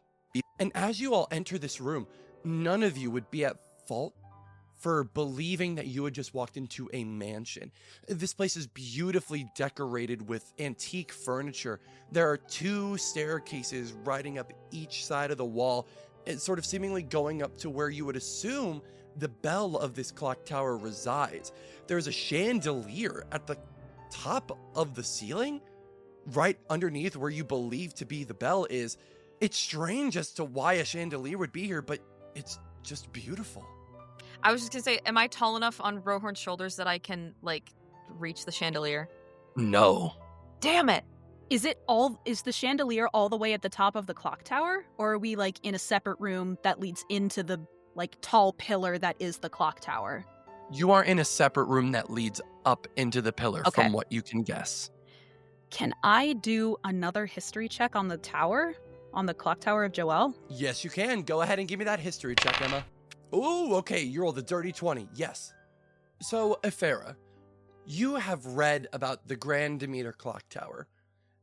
And as you all enter this room, none of you would be at fault for believing that you had just walked into a mansion. This place is beautifully decorated with antique furniture. There are 2 staircases riding up each side of the wall, and sort of seemingly going up to where you would assume the bell of this clock tower resides. There's a chandelier at the top of the ceiling, right underneath where you believe to be the bell is. It's strange as to why a chandelier would be here, but it's just beautiful. I was just gonna say, am I tall enough on Rohorn's shoulders that I can, like, reach the chandelier? No. Damn it! Is the chandelier all the way at the top of the clock tower? Or are we, like, in a separate room that leads into the, like, tall pillar that is the clock tower? You are in a separate room that leads up into the pillar, Okay. from what you can guess. Can I do another history check on the tower? On the clock tower of Joel? Yes, you can. Go ahead and give me that history check, Emma. Ooh, okay, you rolled a dirty 20. Yes. So, Ephera, you have read about the Grand Demeter Clock Tower.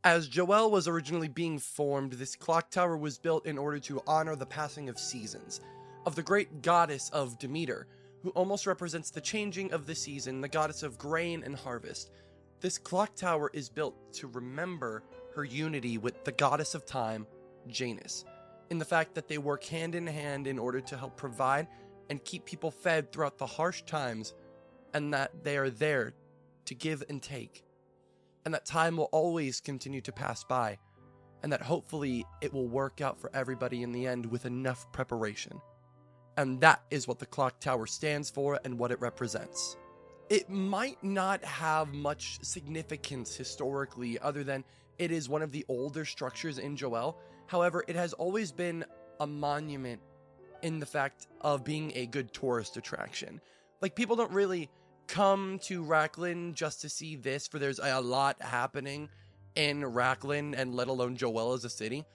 As Joel was originally being formed, this clock tower was built in order to honor the passing of seasons, of the great goddess of Demeter, who almost represents the changing of the season, the goddess of grain and harvest. This clock tower is built to remember her unity with the goddess of time, Janus, in the fact that they work hand in hand in order to help provide and keep people fed throughout the harsh times, and that they are there to give and take, and that time will always continue to pass by, and that hopefully it will work out for everybody in the end with enough preparation. And that is what the clock tower stands for and what it represents. It might not have much significance historically other than it is one of the older structures in Joel. However, it has always been a monument in the fact of being a good tourist attraction. Like, people don't really come to Racklin just to see this, for there's a lot happening in Racklin, and let alone Joel as a city.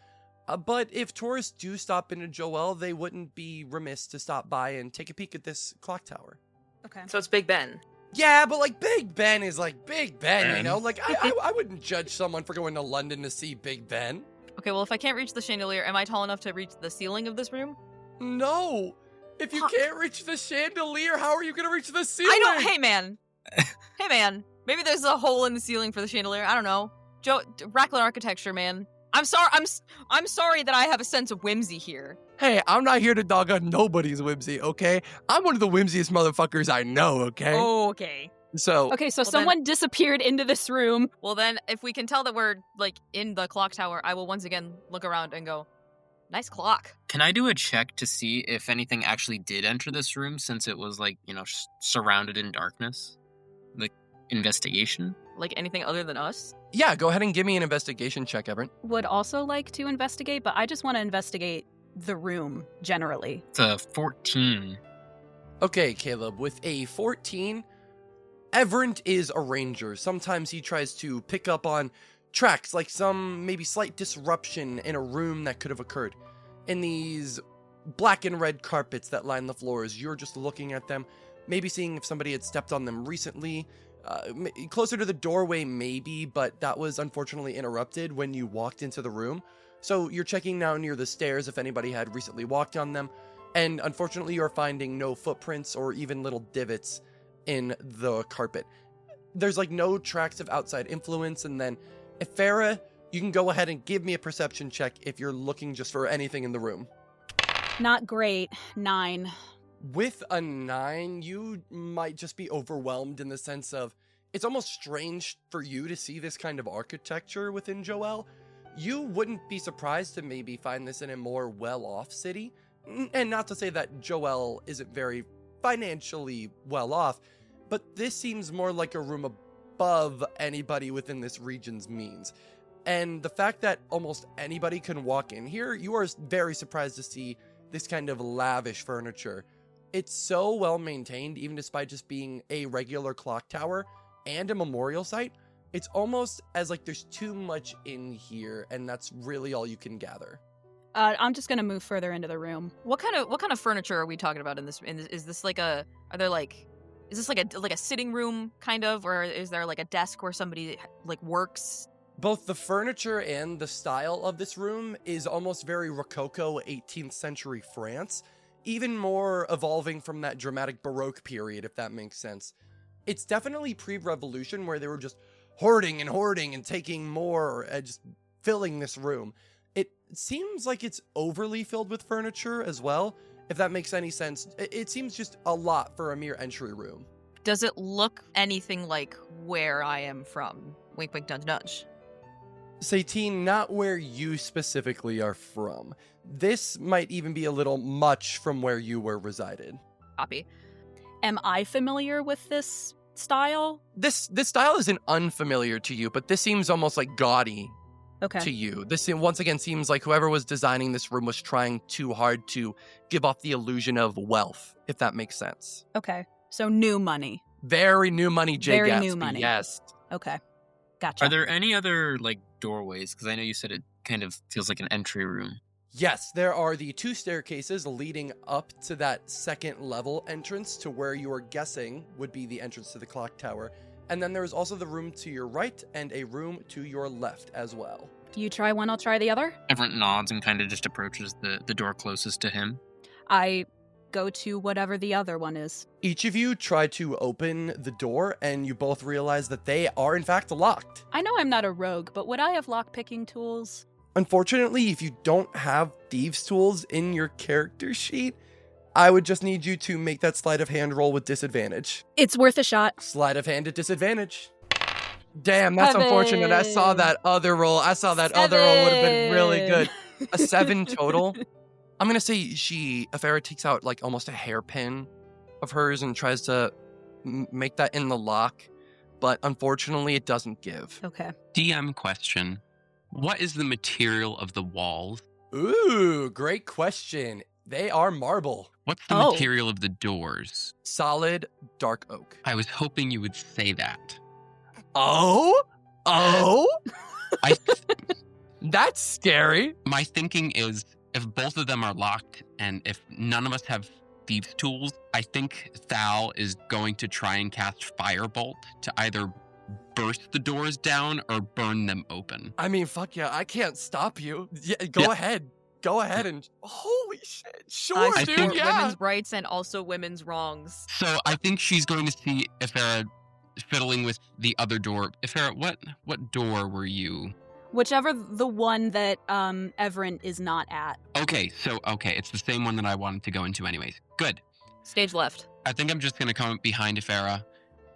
But if tourists do stop into Joel, they wouldn't be remiss to stop by and take a peek at this clock tower. Okay. So it's Big Ben. Yeah, but like Big Ben is like Big Ben, you know? Like, I wouldn't judge someone for going to London to see Big Ben. Okay, well, if I can't reach the chandelier, am I tall enough to reach the ceiling of this room? No! If you can't reach the chandelier, how are you going to reach the ceiling? I don't. Hey, man. Hey, man. Maybe there's a hole in the ceiling for the chandelier. I don't know. Racklin architecture, man. I'm sorry. I'm sorry that I have a sense of whimsy here. Hey, I'm not here to dog on nobody's whimsy, okay? I'm one of the whimsiest motherfuckers I know, okay? Oh, okay. So Someone disappeared into this room. Well, then, if we can tell that we're, like, in the clock tower, I will once again look around and go, nice clock. Can I do a check to see if anything actually did enter this room, since it was, like, surrounded in darkness? Like, investigation? Like, anything other than us? Yeah, go ahead and give me an investigation check, Everett. Would also like to investigate, but I just want to investigate the room generally. It's a 14. Okay, Caleb, with a 14, Everett is a ranger. Sometimes he tries to pick up on tracks, like some maybe slight disruption in a room that could have occurred. In these black and red carpets that line the floors, you're just looking at them, maybe seeing if somebody had stepped on them recently. Closer to the doorway, maybe, but that was unfortunately interrupted when you walked into the room. So you're checking now near the stairs if anybody had recently walked on them, and unfortunately you're finding no footprints or even little divots in the carpet. There's like no tracks of outside influence. And then, if Farah, you can go ahead and give me a perception check if you're looking just for anything in the room. Not great. 9. With a 9, you might just be overwhelmed in the sense of it's almost strange for you to see this kind of architecture within Joel. You wouldn't be surprised to maybe find this in a more well-off city. And not to say that Joel isn't very financially well-off, but this seems more like a room above anybody within this region's means. And the fact that almost anybody can walk in here, you are very surprised to see this kind of lavish furniture. It's so well maintained, even despite just being a regular clock tower and a memorial site. It's almost as like there's too much in here, and that's really all you can gather. I'm just gonna move further into the room. What kind of furniture are we talking about in this? Is this like a? Are there like? Is this like a sitting room kind of, or is there like a desk where somebody like works? Both the furniture and the style of this room is almost very Rococo 18th century France, even more evolving from that dramatic Baroque period, if that makes sense. It's definitely pre-revolution where they were just hoarding and taking more and just filling this room. It seems like it's overly filled with furniture as well, if that makes any sense. It seems just a lot for a mere entry room. Does it look anything like where I am from? Wink, wink, nudge, nudge. Satine, not where you specifically are from. This might even be a little much from where you were resided. Copy. Am I familiar with this style? This style isn't unfamiliar to you, but this seems almost like gaudy Okay. to you. This once again seems like whoever was designing this room was trying too hard to give off the illusion of wealth, if that makes sense. Okay. So new money. Very new money, Jay Very Gatsby, new money. yes. Okay. Gotcha. Are there any other like doorways? Because I know you said it kind of feels like an entry room. Yes, there are the 2 staircases leading up to that second level entrance to where you are guessing would be the entrance to the clock tower. And then there is also the room to your right and a room to your left as well. You try one, I'll try the other. Everett nods and kind of just approaches the door closest to him. I go to whatever the other one is. Each of you try to open the door, and you both realize that they are in fact locked. I know I'm not a rogue, but would I have lock-picking tools? Unfortunately, if you don't have thieves' tools in your character sheet, I would just need you to make that sleight of hand roll with disadvantage. It's worth a shot. Sleight of hand at disadvantage. Damn, that's 7. unfortunate. I saw that other roll. Other roll would have been really good. A 7 total. I'm going to say Afera takes out like almost a hairpin of hers and tries to make that in the lock, but unfortunately it doesn't give. Okay. DM question. What is the material of the walls? Ooh, great question. They are marble. What's the Oh. material of the doors? Solid dark oak. I was hoping you would say that. Oh? I That's scary. My thinking is if both of them are locked and if none of us have thieves' tools, I think Thal is going to try and cast Firebolt to either burst the doors down or burn them open. I mean, fuck yeah, I can't stop you. Yeah, go ahead. Go ahead and... Holy shit. Sure, I dude, support yeah. women's rights and also women's wrongs. So I think she's going to see Ifera fiddling with the other door. Ifera, what door were you? Whichever the one that Everin is not at. Okay, it's the same one that I wanted to go into anyways. Good. Stage left. I think I'm just going to come up behind Ifera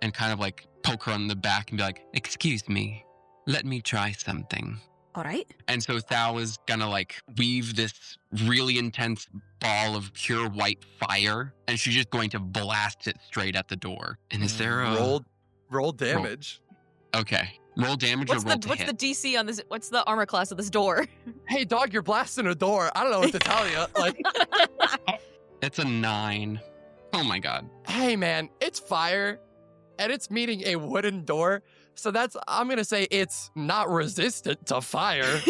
and kind of like poke her on the back and be like, excuse me, let me try something. All right. And so Thal is going to like weave this really intense ball of pure white fire and she's just going to blast it straight at the door. And is there a... Roll damage. Okay. Roll damage or roll to What's hit? the DC on this? What's the armor class of this door? Hey, dog, you're blasting a door. I don't know what to tell you. Like, It's a 9. Oh my god. hey, man, it's fire, and it's meeting a wooden door. So that's, I'm going to say it's not resistant to fire.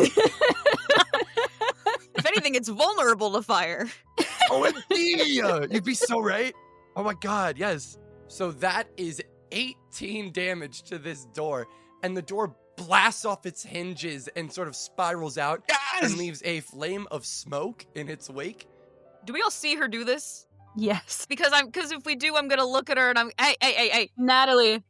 If anything, it's vulnerable to fire. Oh, indeed. You'd be so right. Oh my god, yes. So that is 18 damage to this door, and the door blasts off its hinges and sort of spirals out and leaves a flame of smoke in its wake. Do we all see her do this? Yes. Because if we do, I'm gonna look at her and hey. Natalie.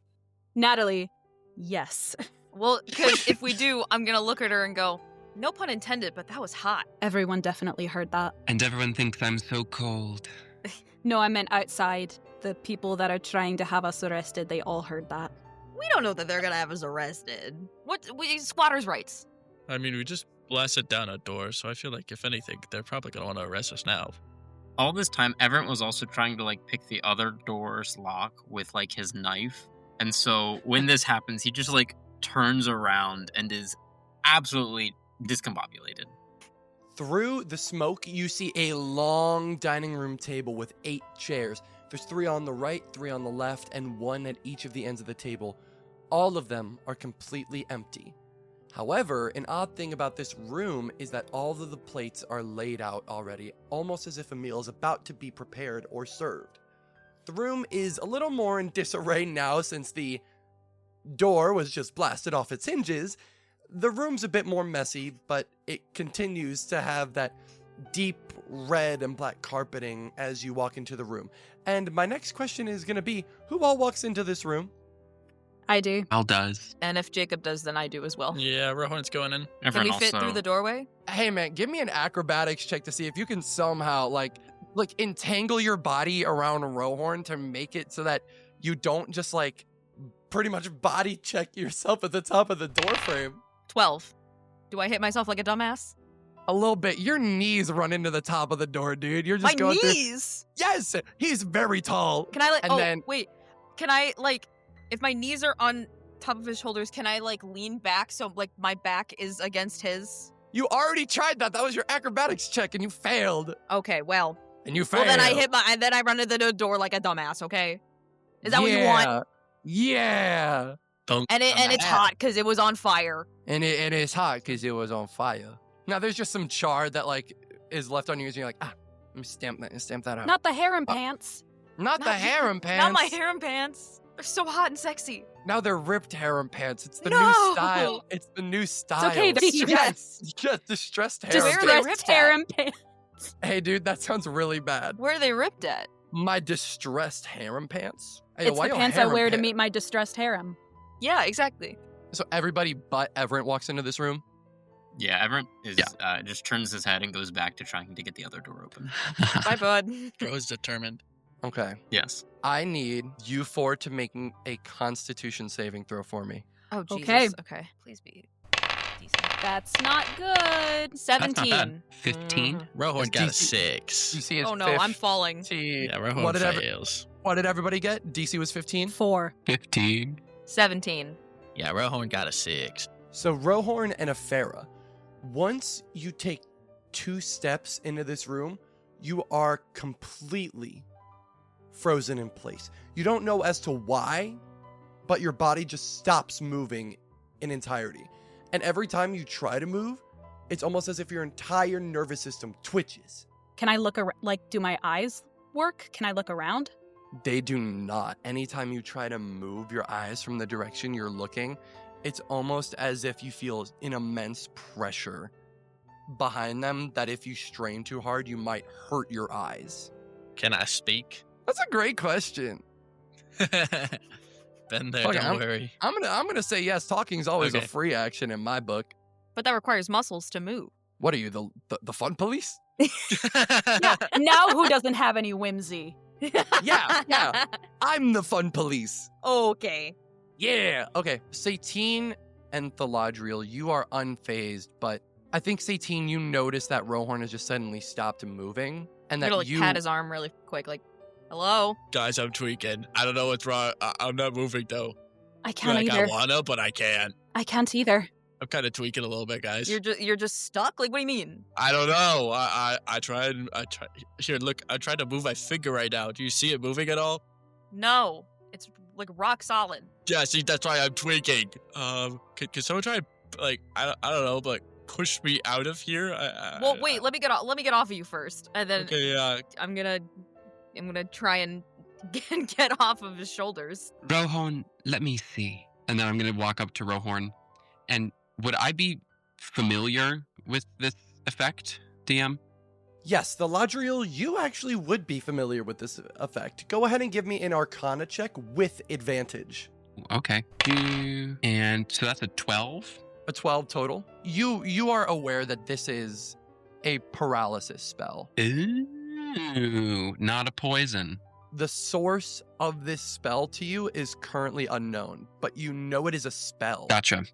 Yes. Well, because if we do, I'm gonna look at her and go, no pun intended, but that was hot. Everyone definitely heard that. And everyone thinks I'm so cold. No, I meant outside. The people that are trying to have us arrested, they all heard that. We don't know that they're gonna have us arrested. Squatters' rights. I mean, we just blasted down a door, so I feel like if anything, they're probably gonna want to arrest us now. All this time, Everett was also trying to like pick the other door's lock with like his knife. And so when this happens, he just like turns around and is absolutely discombobulated. Through the smoke, you see a long dining room table with 8 chairs. There's 3 on the right, 3 on the left, and 1 at each of the ends of the table. All of them are completely empty. However, an odd thing about this room is that all of the plates are laid out already, almost as if a meal is about to be prepared or served. The room is a little more in disarray now since the door was just blasted off its hinges. The room's a bit more messy, but it continues to have that deep red and black carpeting as you walk into the room. And my next question is going to be, who all walks into this room? I do. Al does. And if Jacob does, then I do as well. Yeah, Rohan's going in. Can Everyone we fit also- through the doorway? Hey man, give me an acrobatics check to see if you can somehow like entangle your body around Rohorn to make it so that you don't just like pretty much body check yourself at the top of the door frame. 12. Do I hit myself like a dumbass? A little bit. Your knees run into the top of the door, dude. You're My just going through. knees! Yes, he's very tall. Can I like, And then- wait. Can I like, if my knees are on top of his shoulders, can I like lean back so like my back is against his? You already tried that. That was your acrobatics check, and you failed. Okay, well. And you Well, failed. then I run into the door like a dumbass, okay? Is that what you want? Yeah. Don't And it's hot because it was on fire. And it's hot because it was on fire. Now there's just some char that like is left on you, and you're like, let me stamp that out. Not the harem pants. Not the harem pants. Not my harem pants. They're so hot and sexy. Now they're ripped harem pants. It's the No! new style. It's the new style. okay, they're Yes. Just distressed harem Where are they pants. ripped Distressed at? harem pants. Hey, dude, that sounds really bad. Where are they ripped at? My distressed harem pants? Hey, It's why the your pants I harem wear to pants? meet my distressed harem. Yeah, exactly. So everybody but Everett walks into this room? Yeah, Everett is just turns his head and goes back to trying to get the other door open. Bye, bud. Bro's determined. Okay. Yes. I need you four to make a constitution saving throw for me. Oh, Jesus. Okay. Okay. Please be decent. That's not good. 17. 15? Rohan got a DC 6. You see his Oh no, I'm falling. 15. Yeah, Rohan What did fails. What did everybody get? DC was 15? 4. 15. 17. Yeah, Rohan got a 6. So Rohorn and Afera, once you take 2 steps into this room, you are completely frozen in place. You don't know as to why, but your body just stops moving in entirety. And every time you try to move, it's almost as if your entire nervous system twitches. Can I look around? Like, do my eyes work? Can I look around? They do not. Anytime you try to move your eyes from the direction you're looking, it's almost as if you feel an immense pressure behind them that if you strain too hard, you might hurt your eyes. Can I speak? That's a great question. Been there, Okay, don't worry. I'm gonna say yes. Talking's always Okay. a free action in my book. But that requires muscles to move. What are you, the fun police? Now who doesn't have any whimsy? Yeah. I'm the fun police. Okay. Yeah. Okay, Satine and Thaladriel, you are unfazed, but I think Satine, you notice that Rohorn has just suddenly stopped moving, and I'm that gonna like you pat his arm really quick, like, hello? Guys, I'm tweaking. I don't know what's wrong. I'm not moving, though. I can't Like, either. I wanna, but I can't. I can't either. I'm kind of tweaking a little bit, guys. You're just stuck? Like, what do you mean? I don't know. I tried. Here, look. I tried to move my finger right now. Do you see it moving at all? No. It's like rock solid. Yeah. See, that's why I'm tweaking. Can someone try, like, I don't know, but push me out of here? Well, wait, let me get off of you first. And then Okay. Yeah. I'm gonna try and get off of his shoulders. Rohan, let me see. And then I'm going to walk up to Rohorn. And would I be familiar with this effect, DM? Yes, Thaladriel, you actually would be familiar with this effect. Go ahead and give me an Arcana check with advantage. Okay. And so that's a 12. A 12 total. You are aware that this is a paralysis spell. Ooh, not a poison. The source of this spell to you is currently unknown, but you know it is a spell. Gotcha.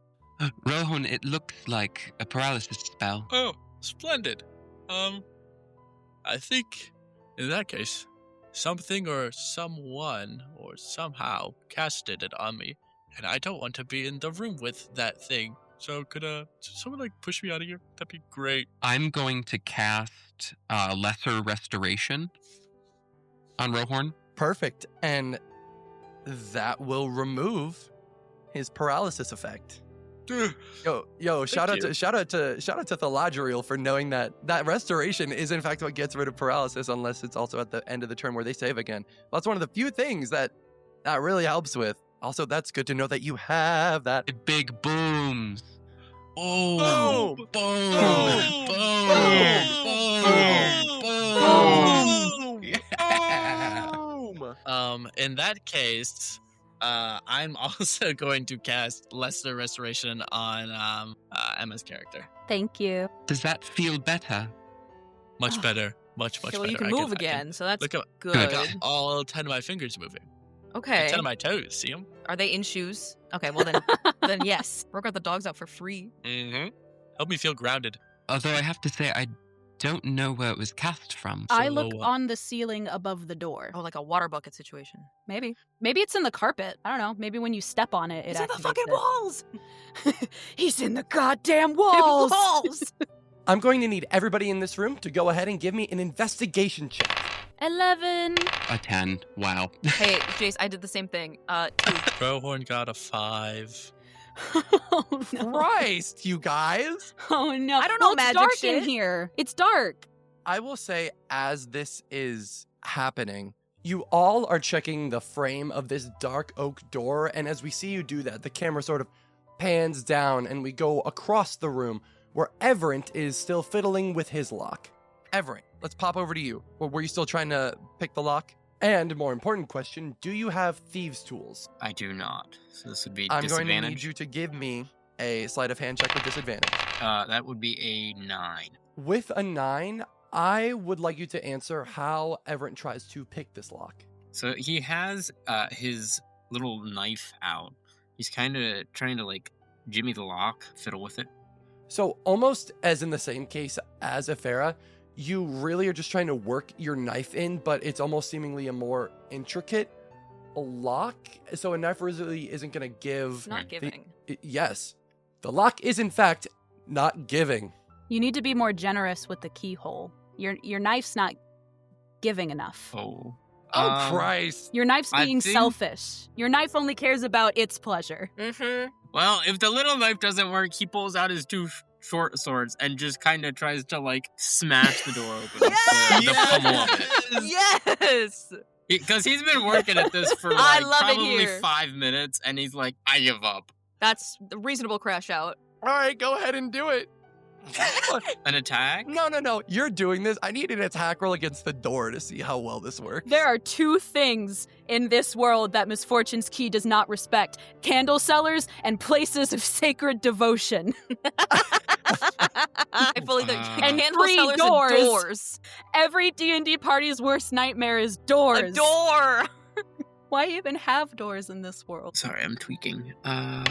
Rohan, it looks like a paralysis spell. Oh, splendid. I think in that case, something or someone or somehow casted it on me, and I don't want to be in the room with that thing. So could someone like push me out of here? That'd be great. I'm going to cast Lesser Restoration on Rohorn. Perfect. And that will remove his paralysis effect. Yo! Shout out to Thaladriel for knowing that restoration is in fact what gets rid of paralysis, unless it's also at the end of the turn where they save again. Well, that's one of the few things that really helps with. Also, that's good to know that you have that. It big booms. Boom! Boom! Boom! Boom! Yeah. In that case, I'm also going to cast Lesser Restoration on Emma's character. Thank you. Does that feel better? Much better. Much Okay, better. well, you can I move I again, so that's look at good. I got all 10 of my fingers moving. Okay. 10 of my toes. See them? Are they in shoes? Okay, well then, then yes. We're got the dogs out for free. Mm-hmm. Help me feel grounded. Although I have to say, I don't know where it was cast from. I look So, on the ceiling above the door. Oh, like a water bucket situation. Maybe it's in the carpet. I don't know. Maybe when you step on it, It's in the activates fucking it. walls. He's in the goddamn walls. Walls. I'm going to need everybody in this room to go ahead and give me an investigation check. 11. A 10. Wow. Hey, Jace, I did the same thing. 2. Crowhorn got a 5. Oh no! Christ, you guys! Oh no! I don't know It's magic dark shit. in here. It's dark. I will say, as this is happening, you all are checking the frame of this dark oak door, and as we see you do that, the camera sort of pans down, and we go across the room where Everett is still fiddling with his lock. Everett, let's pop over to you. Or were you still trying to pick the lock? And more important question, do you have thieves' tools? I do not. So this would be I'm going disadvantage. to need you to give me a sleight of hand check with disadvantage. That would be a 9. With a 9, I would like you to answer how Everett tries to pick this lock. So he has his little knife out. He's kind of trying to like jimmy the lock, fiddle with it. So almost as in the same case as Ephera, you really are just trying to work your knife in, but it's almost seemingly a more intricate lock. So a knife really isn't going to give... Not giving. Yes. The lock is in fact not giving. You need to be more generous with the keyhole. Your knife's not giving enough. Oh. Oh, Christ. Your knife's I being think- selfish. Your knife only cares about its pleasure. Mm-hmm. Well, if the little knife doesn't work, he pulls out his 2 short swords and just kind of tries to like smash the door open with the pummel of it. Yes! Because he's been working at this for I like love it probably here. 5 minutes, and he's like, I give up. That's a reasonable crash out. All right, go ahead and do it. An attack? No. You're doing this. I need an attack roll against the door to see how well this works. There are 2 things in this world that Misfortune's Key does not respect: candle sellers and places of sacred devotion. I fully think. And Candle 3 sellers doors. and doors. Every D&D party's worst nightmare is doors. A door! Why even have doors in this world? Sorry, I'm tweaking. Oh.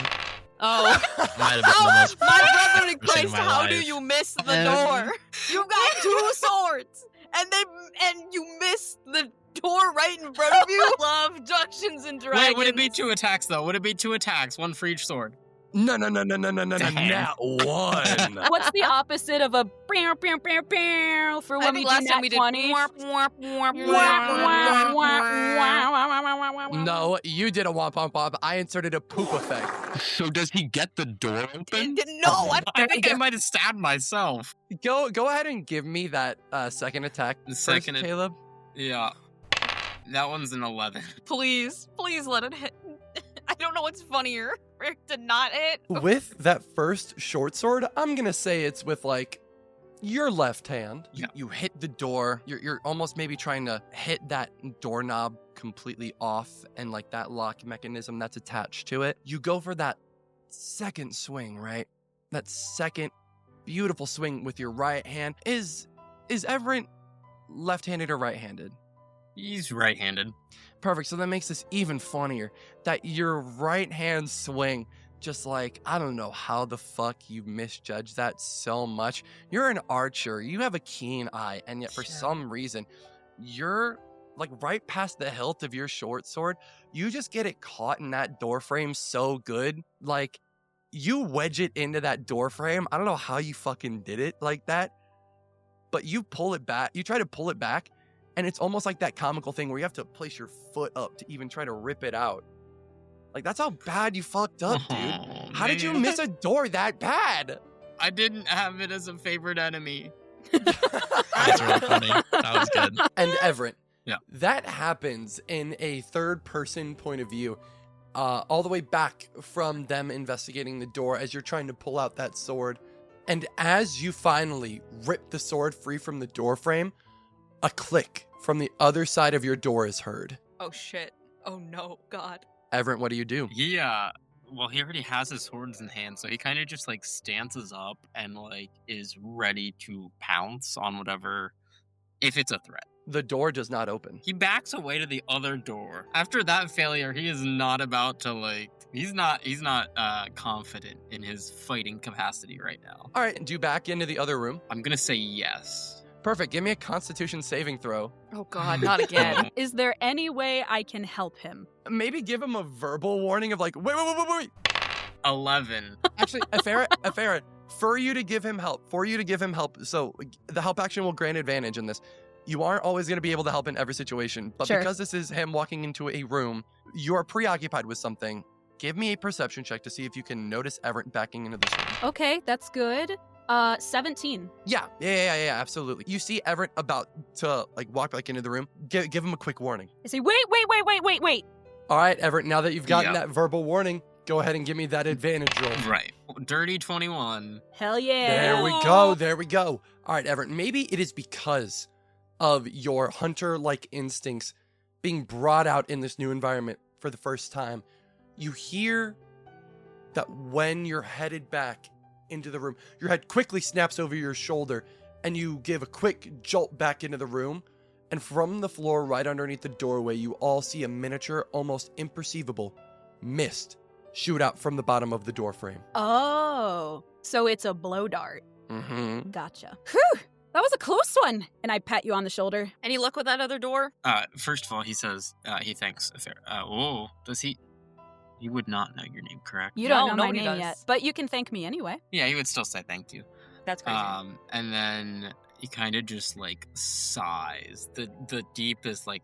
Might have been the most My brother in frustrating Christ, of my how do life. you miss the door? You got 2 swords, and you miss the door right in front of you? Love Dungeons and Dragons. Wait, would it be 2 attacks though? Would it be 2 attacks, 1 for each sword? No, not one. What's the opposite of a pew, pew, pew, pew for I when think we last do time nat we did 20s? No, you did a womp womp womp. I inserted a poop effect. So does he get the door open? No, I think I might have stabbed myself. Go ahead and give me that second attack. The first, second at- Caleb. Yeah. That one's an 11. please let it hit. I don't know what's funnier. To not hit. With that first short sword, I'm gonna say it's with like your left hand. Yeah. You hit the door. You're almost maybe trying to hit that doorknob completely off, and like that lock mechanism that's attached to it. You go for that second swing, right? That second beautiful swing with your right hand. Is Everett left-handed or right-handed? He's right-handed. Perfect. So that makes this even funnier. That your right hand swing, just like, I don't know how the fuck you misjudged that so much. You're an archer. You have a keen eye. And yet for some reason, you're like right past the hilt of your short sword. You just get it caught in that door frame so good. Like you wedge it into that door frame. I don't know how you fucking did it like that, but you pull it back. You try to pull it back. And it's almost like that comical thing where you have to place your foot up to even try to rip it out. Like, that's how bad you fucked up, dude. Oh, How did you man. miss a door that bad? I didn't have it as a favorite enemy. That's really funny. That was good. And Everett, Yeah. that happens in a third-person point of view, all the way back from them investigating the door as you're trying to pull out that sword. And as you finally rip the sword free from the door frame, a click from the other side of your door is heard. Oh shit. Oh no, God. Everett, what do you do? He well, he already has his swords in hand, so he kind of just like stances up and like is ready to pounce on whatever, if it's a threat. The door does not open. He backs away to the other door. After that failure, he is not about to like. He's not confident in his fighting capacity right now. All right, do you back into the other room? I'm gonna say yes. Perfect. Give me a Constitution saving throw. Oh God, not again. Is there any way I can help him? Maybe give him a verbal warning of like, wait. 11. Actually, Afera, for you to give him help, so the help action will grant advantage in this. You aren't always going to be able to help in every situation, but Sure. because this is him walking into a room, you are preoccupied with something. Give me a perception check to see if you can notice Everett backing into this room. Okay, that's good. 17. Yeah, absolutely. You see Everett about to like walk back into the room. Give him a quick warning. I say, wait. All right, Everett, now that you've gotten Yeah. that verbal warning, go ahead and give me that advantage roll. Right. Dirty 21. Hell yeah. There we go. All right, Everett, maybe it is because of your hunter-like instincts being brought out in this new environment for the first time. You hear that when you're headed back into the room, your head quickly snaps over your shoulder and you give a quick jolt back into the room. And from the floor right underneath the doorway, you all see a miniature, almost imperceivable mist shoot out from the bottom of the door frame. Oh, so it's a blow dart. Mm-hmm. Gotcha. Whew, that was a close one. And I pat you on the shoulder. Any luck with that other door? First of all, he says, he thanks. Does he? He would not know your name, correct? You don't No, know my nobody name does. yet, but you can thank me anyway. Yeah, he would still say thank you. That's crazy. And then he kind of just like sighs. The deepest like.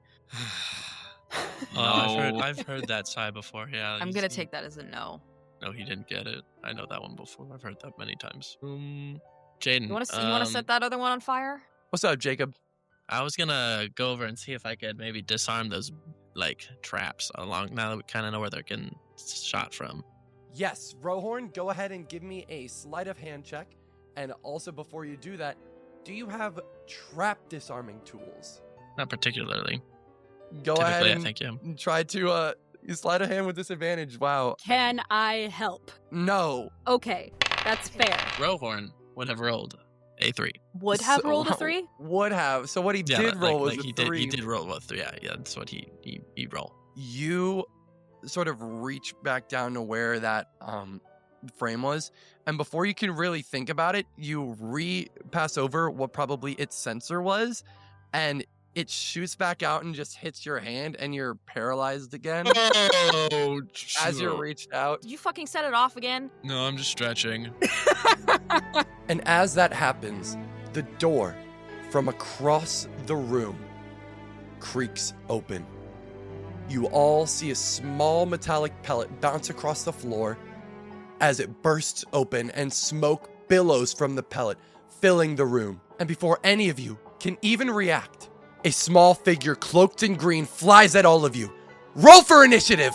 Oh, I've heard that sigh before. Yeah, I'm gonna take that as a no. No, he didn't get it. I know that one before. I've heard that many times. Jaden, You want to set that other one on fire? What's up, Jacob? I was gonna go over and see if I could maybe disarm those like traps along. Now that we kind of know where they're getting shot from. Yes, Rohorn, go ahead and give me a sleight of hand check. And also, before you do that, do you have trap disarming tools? Not particularly. Go Typically, ahead I and think yeah. try to sleight of hand with disadvantage. Wow. Can I help? No. Okay, that's fair. Rohorn would have rolled a 3. Would have So- rolled a 3? Would have. So what he Yeah, did roll was a he 3. did roll a 3. Yeah, that's what he rolled. You sort of reach back down to where that frame was, and before you can really think about it, you pass over what probably its sensor was, and it shoots back out and just hits your hand, and you're paralyzed again Oh, as you're reached out. Did you fucking set it off again? No, I'm just stretching. And as that happens, the door from across the room creaks open. You all see a small metallic pellet bounce across the floor as it bursts open and smoke billows from the pellet, filling the room. And before any of you can even react, a small figure cloaked in green flies at all of you. Roll for initiative!